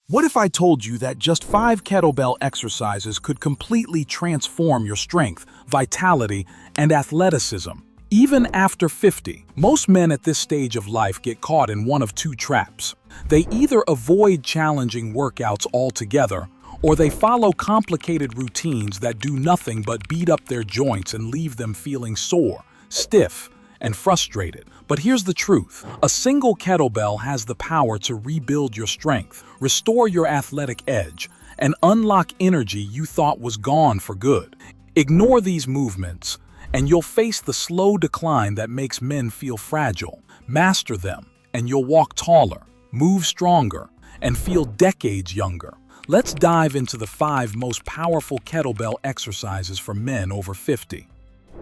What if I told you that just 5 kettlebell exercises could completely transform your strength, vitality, and athleticism? Even after 50, most men at this stage of life get caught in one of two traps. They either avoid challenging workouts altogether, or they follow complicated routines that do nothing but beat up their joints and leave them feeling sore, stiff, and frustrated. But here's the truth. A single kettlebell has the power to rebuild your strength, restore your athletic edge, and unlock energy you thought was gone for good. Ignore these movements, and you'll face the slow decline that makes men feel fragile. Master them, and you'll walk taller, move stronger, and feel decades younger. Let's dive into the 5 most powerful kettlebell exercises for men over 50.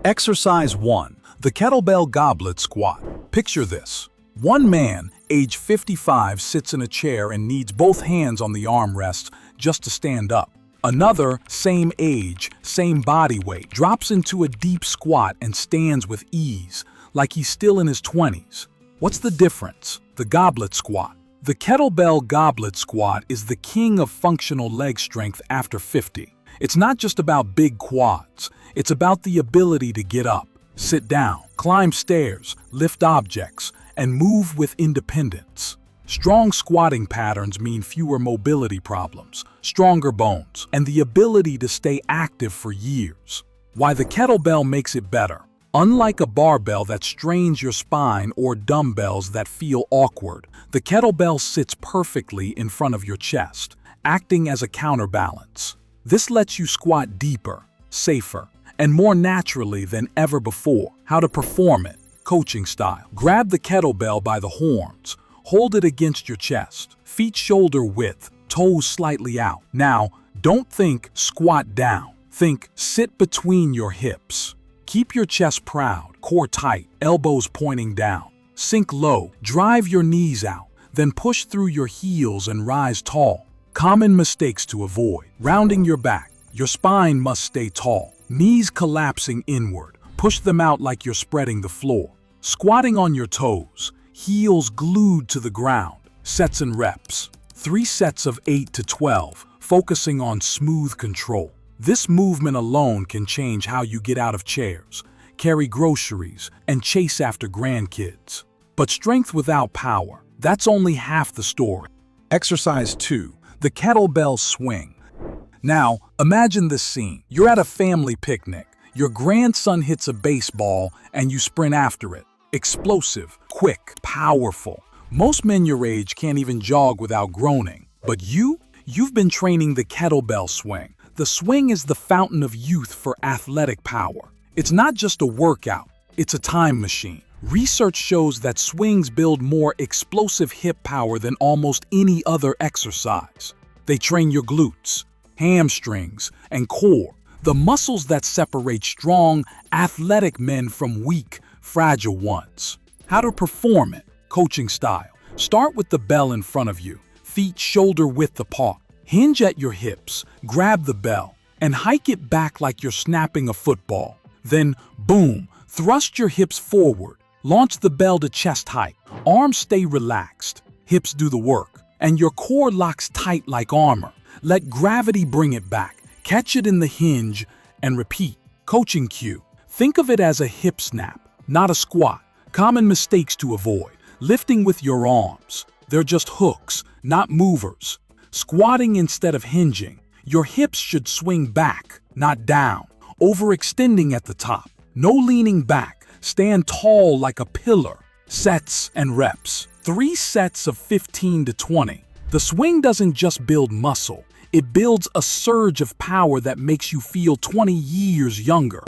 Exercise 1. The Kettlebell Goblet Squat. Picture this. One man, age 55, sits in a chair and needs both hands on the armrests just to stand up. Another, same age, same body weight, drops into a deep squat and stands with ease, like he's still in his 20s. What's the difference? The goblet squat. The Kettlebell Goblet Squat is the king of functional leg strength after 50. It's not just about big quads. It's about the ability to get up, sit down, climb stairs, lift objects, and move with independence. Strong squatting patterns mean fewer mobility problems, stronger bones, and the ability to stay active for years. Why the kettlebell makes it better. Unlike a barbell that strains your spine or dumbbells that feel awkward, the kettlebell sits perfectly in front of your chest, acting as a counterbalance. This lets you squat deeper, safer, and more naturally than ever before. How to perform it. Coaching style. Grab the kettlebell by the horns. Hold it against your chest. Feet shoulder width, toes slightly out. Now, don't think squat down. Think sit between your hips. Keep your chest proud, core tight, elbows pointing down. Sink low, drive your knees out, then push through your heels and rise tall. Common mistakes to avoid. Rounding your back. Your spine must stay tall. Knees collapsing inward. Push them out like you're spreading the floor. Squatting on your toes. Heels glued to the ground. Sets and reps. 3 sets of 8 to 12, focusing on smooth control. This movement alone can change how you get out of chairs, carry groceries, and chase after grandkids. But strength without power, that's only half the story. Exercise 2. The Kettlebell Swing. Now, imagine this scene. You're at a family picnic. Your grandson hits a baseball and you sprint after it. Explosive, quick, powerful. Most men your age can't even jog without groaning. But you've been training the kettlebell swing. The swing is the fountain of youth for athletic power. It's not just a workout, it's a time machine. Research shows that swings build more explosive hip power than almost any other exercise. They train your glutes, hamstrings, and core, the muscles that separate strong, athletic men from weak, fragile ones. How to perform it. Coaching style. Start with the bell in front of you, feet shoulder width apart. Hinge at your hips, grab the bell, and hike it back like you're snapping a football. Then, boom, thrust your hips forward. Launch the bell to chest height. Arms stay relaxed, hips do the work, and your core locks tight like armor. Let gravity bring it back. Catch it in the hinge and repeat. Coaching cue. Think of it as a hip snap, not a squat. Common mistakes to avoid. Lifting with your arms. They're just hooks, not movers. Squatting instead of hinging. Your hips should swing back, not down. Overextending at the top. No leaning back. Stand tall like a pillar. Sets and reps. 3 sets of 15 to 20. The swing doesn't just build muscle. It builds a surge of power that makes you feel 20 years younger.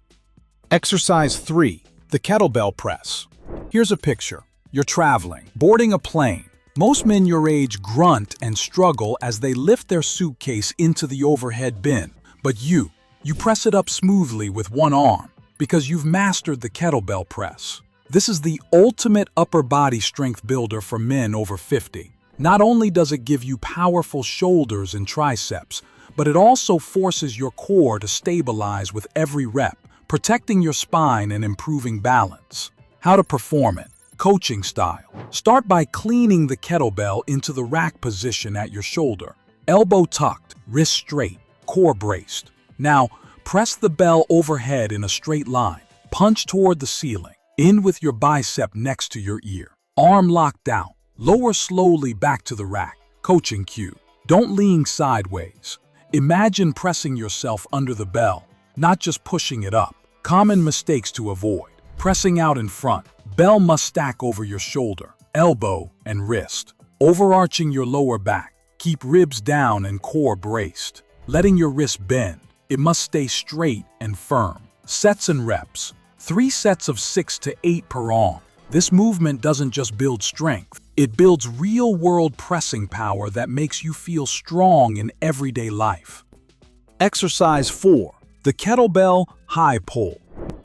Exercise 3. The Kettlebell Press. Here's a picture. You're traveling, boarding a plane. Most men your age grunt and struggle as they lift their suitcase into the overhead bin. But you press it up smoothly with one arm because you've mastered the kettlebell press. This is the ultimate upper body strength builder for men over 50. Not only does it give you powerful shoulders and triceps, but it also forces your core to stabilize with every rep, protecting your spine and improving balance. How to perform it. Coaching style. Start by cleaning the kettlebell into the rack position at your shoulder. Elbow tucked, wrist straight, core braced. Now, press the bell overhead in a straight line. Punch toward the ceiling. In with your bicep next to your ear. Arm locked down. Lower slowly back to the rack. Coaching cue. Don't lean sideways. Imagine pressing yourself under the bell, not just pushing it up. Common mistakes to avoid. Pressing out in front. Bell must stack over your shoulder, elbow, and wrist. Overarching your lower back. Keep ribs down and core braced. Letting your wrist bend. It must stay straight and firm. Sets and reps. 3 sets of 6 to 8 per arm. This movement doesn't just build strength. It builds real-world pressing power that makes you feel strong in everyday life. Exercise 4. The Kettlebell High Pull.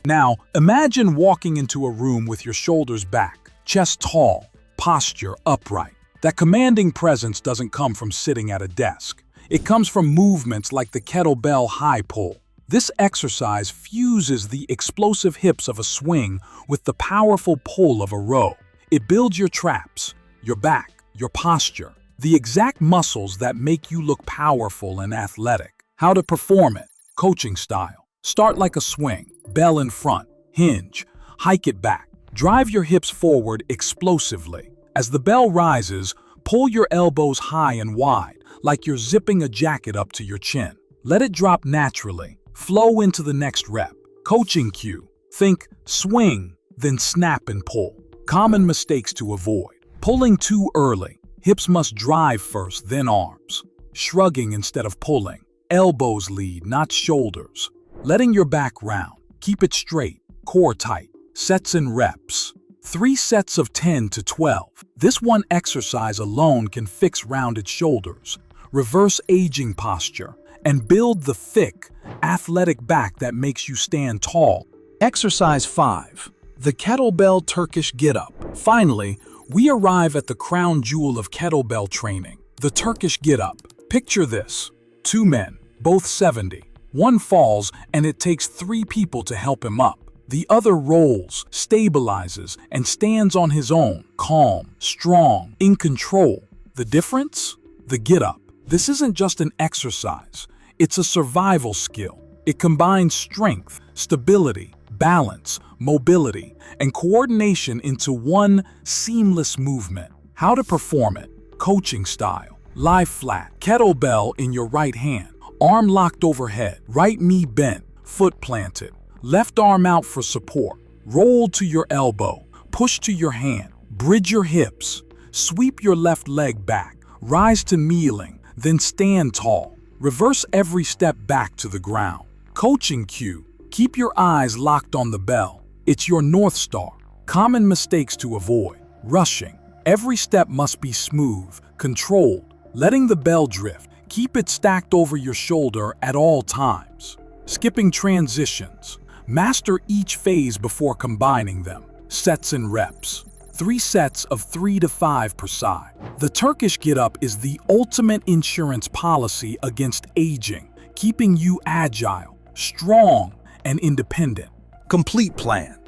Now, imagine walking into a room with your shoulders back, chest tall, posture upright. That commanding presence doesn't come from sitting at a desk. It comes from movements like the Kettlebell High Pull. This exercise fuses the explosive hips of a swing with the powerful pull of a row. It builds your traps, your back, your posture, the exact muscles that make you look powerful and athletic. How to perform it? Coaching style. Start like a swing, bell in front, hinge, hike it back. Drive your hips forward explosively. As the bell rises, pull your elbows high and wide, like you're zipping a jacket up to your chin. Let it drop naturally. Flow into the next rep. Coaching cue. Think swing, then snap and pull. Common mistakes to avoid. Pulling too early. Hips must drive first, then arms. Shrugging instead of pulling. Elbows lead, not shoulders. Letting your back round. Keep it straight, core tight. Sets and reps. 3 sets of 10 to 12. This one exercise alone can fix rounded shoulders, reverse aging posture, and build the thick, athletic back that makes you stand tall. Exercise 5. The Kettlebell Turkish Get-Up. Finally, we arrive at the crown jewel of kettlebell training, the Turkish Get-Up. Picture this. 2 men, both 70. One falls, and it takes 3 people to help him up. The other rolls, stabilizes, and stands on his own, calm, strong, in control. The difference? The get-up. This isn't just an exercise. It's a survival skill. It combines strength, stability, balance, mobility, and coordination into one seamless movement. How to perform it? Coaching style. Lie flat, kettlebell in your right hand, arm locked overhead, right knee bent, foot planted. Left arm out for support. Roll to your elbow. Push to your hand. Bridge your hips. Sweep your left leg back. Rise to kneeling, then stand tall. Reverse every step back to the ground. Coaching cue. Keep your eyes locked on the bell. It's your North Star. Common mistakes to avoid. Rushing. Every step must be smooth, controlled. Letting the bell drift. Keep it stacked over your shoulder at all times. Skipping transitions. Master each phase before combining them. Sets and reps. 3 sets of 3 to 5 per side. The Turkish Get-Up is the ultimate insurance policy against aging, keeping you agile, strong, and independent. Complete plan.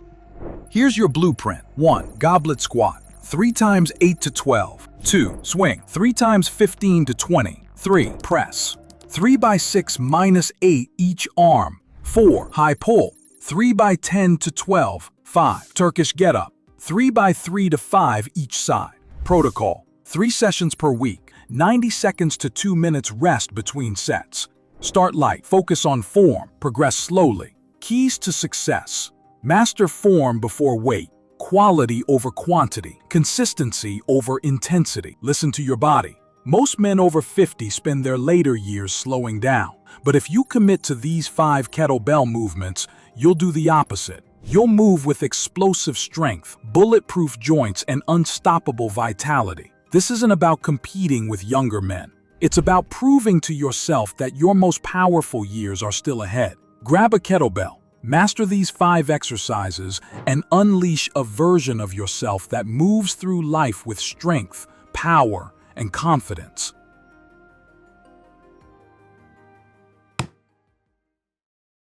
Here's your blueprint. 1. Goblet squat. 3 times 8 to 12. 2. Swing. 3 times 15 to 20. 3. Press. 3 by 6 minus 8 each arm. 4. High pull. 3 by 10 to 12. 5. Turkish Get-Up. 3 by 3 to 5 each side. Protocol. 3 sessions per week. 90 seconds to 2 minutes rest between sets. Start light. Focus on form. Progress slowly. Keys to success. Master form before weight. Quality over quantity. Consistency over intensity. Listen to your body. Most men over 50 spend their later years slowing down. But if you commit to these 5 kettlebell movements, you'll do the opposite. You'll move with explosive strength, bulletproof joints, and unstoppable vitality. This isn't about competing with younger men. It's about proving to yourself that your most powerful years are still ahead. Grab a kettlebell, master these 5 exercises, and unleash a version of yourself that moves through life with strength, power, and confidence.